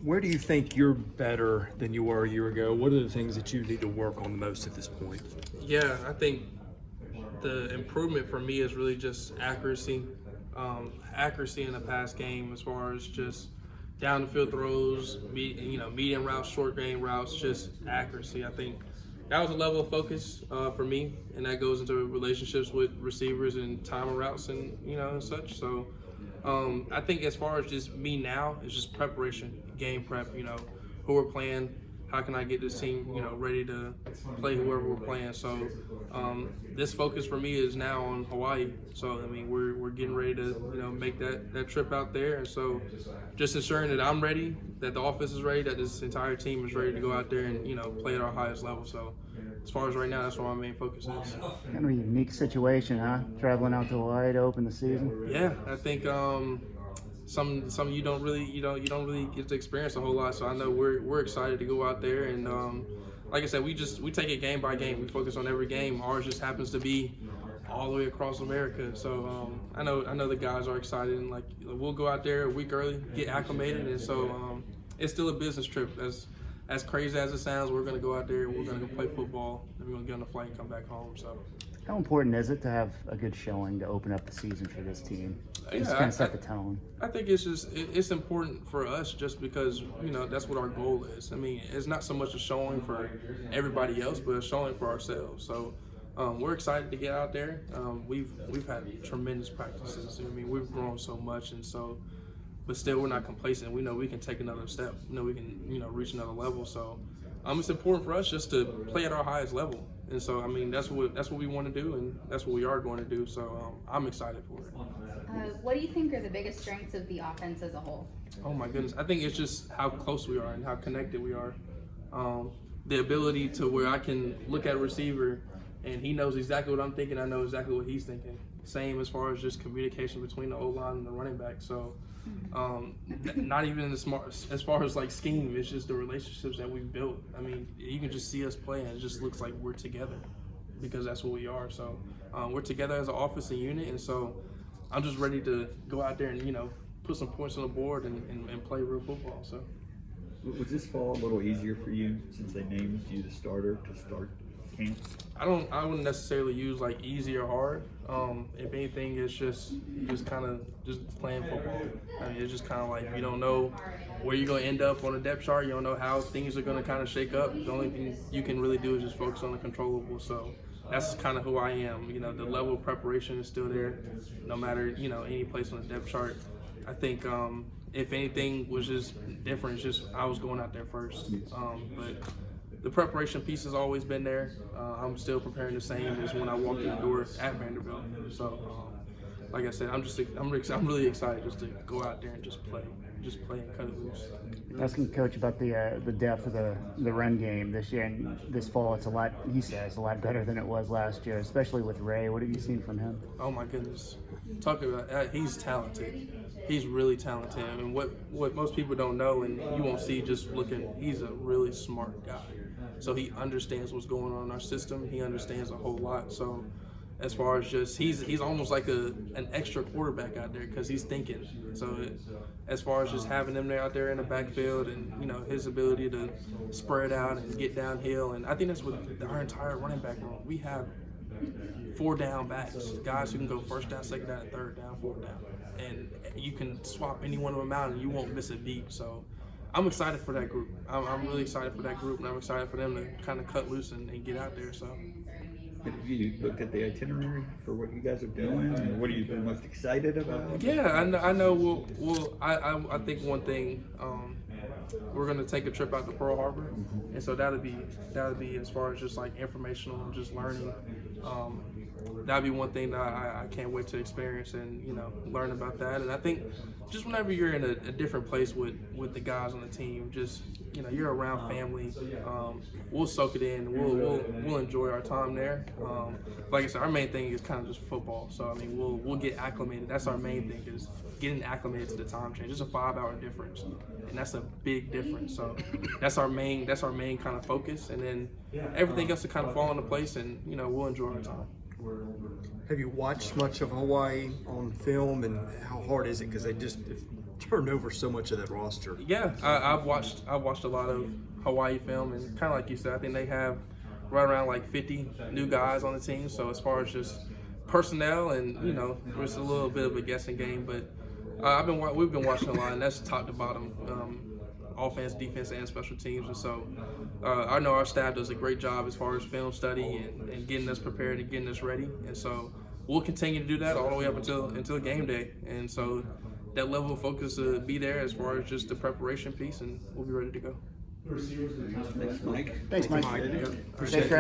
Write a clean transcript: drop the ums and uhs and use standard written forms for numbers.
Where do you think you're better than you were a year ago? What are the things that you need to work on the most at this point? Yeah, I think the improvement for me is really just accuracy. Accuracy in the pass game as far as just down the field throws, medium routes, short game routes, just accuracy. I think that was a level of focus for me, and that goes into relationships with receivers and timing routes and and such. So I think as far as just me now, it's just preparation, game prep. Who we're playing, how can I get this team, ready to play whoever we're playing. So this focus for me is now on Hawaii. So I mean, we're getting ready to make that trip out there, and so just ensuring that I'm ready, that the offense is ready, that this entire team is ready to go out there and play at our highest level. So as far as right now, that's what my main focus is. Kind of a unique situation, huh? Traveling out to Hawaii to open the season. Yeah, I think some you don't really get to experience a whole lot. So I know we're excited to go out there, and like I said, we take it game by game. We focus on every game. Ours just happens to be all the way across America. So I know the guys are excited, and like we'll go out there a week early, get acclimated, and so it's still a business trip. As crazy as it sounds, we're going to go out there, we're going to go play football, and we're going to get on a flight and come back home. So, how important is it to have a good showing to open up the season for this team? Just kind of set the tone. I think it's important for us just because that's what our goal is. I mean, it's not so much a showing for everybody else, but a showing for ourselves. So we're excited to get out there. We've had tremendous practices. I mean, we've grown so much, and so. But still, we're not complacent. We know we can take another step. We can, reach another level. So, it's important for us just to play at our highest level. And so, I mean, that's what we want to do, and that's what we are going to do. So, I'm excited for it. What do you think are the biggest strengths of the offense as a whole? Oh my goodness, I think it's just how close we are and how connected we are. The ability to where I can look at a receiver, and he knows exactly what I'm thinking. I know exactly what he's thinking. Same as far as just communication between the O-line and the running back. So. Not even as far as like scheme, it's just the relationships that we've built. I mean, you can just see us play, and it just looks like we're together because that's what we are. So we're together as an office and unit, and so I'm just ready to go out there and put some points on the board and play real football. So was this fall a little easier for you since they named you the starter to start camp? I wouldn't necessarily use like easy or hard. If anything, it's just kind of just playing football. I mean, it's just kind of like you don't know where you're going to end up on the depth chart. You don't know how things are going to kind of shake up. The only thing you can really do is just focus on the controllable. So that's kind of who I am. The level of preparation is still there, no matter any place on the depth chart. I think if anything was just different, it's just I was going out there first. But the preparation piece has always been there. I'm still preparing the same as when I walked in the door at Vanderbilt. So, like I said, I'm really excited just to go out there and just play and cut it loose. Asking Coach about the depth of the run game this year and this fall, it's a lot. He says a lot better than it was last year, especially with Ray. What have you seen from him? Oh my goodness, talking about he's talented. He's really talented. I mean, what most people don't know, and you won't see just looking. He's a really smart guy. So he understands what's going on in our system. He understands a whole lot. So as far as just he's almost like an extra quarterback out there because he's thinking. So as far as just having him there out there in the backfield and his ability to spread out and get downhill, and I think that's what our entire running back room. We have 4 down backs, guys who can go first down, second down, third down, fourth down, and you can swap any one of them out and you won't miss a beat. So I'm excited for that group. I'm really excited for that group, and I'm excited for them to kind of cut loose and get out there. So. Have you looked at the itinerary for what you guys are doing? Or what are you most excited about? Yeah, I know. I think one thing we're gonna take a trip out to Pearl Harbor, and so that'll be as far as just like informational and just learning. That'd be one thing that I can't wait to experience and learn about that. And I think just whenever you're in a different place with the guys on the team, just you're around family. We'll soak it in. We'll enjoy our time there. Like I said, our main thing is kind of just football. So I mean, we'll get acclimated. That's our main thing, is getting acclimated to the time change. It's a 5-hour difference, and that's a big difference. So that's our main kind of focus, and then everything else to kind of fall into place, and we'll enjoy our time. Have you watched much of Hawaii on film, and how hard is it? Because they just turned over so much of that roster. Yeah, I've watched a lot of Hawaii film, and kind of like you said, I think they have right around like 50 new guys on the team. So as far as just personnel, and it's a little bit of a guessing game, but we've been watching a lot, and that's top to bottom, offense, defense, and special teams. And so I know our staff does a great job as far as film study and getting us prepared and getting us ready. And so we'll continue to do that all the way up until game day. And so that level of focus will be there as far as just the preparation piece, and we'll be ready to go. Thanks, Mike. Thanks, Mike. Mike, Safe travel.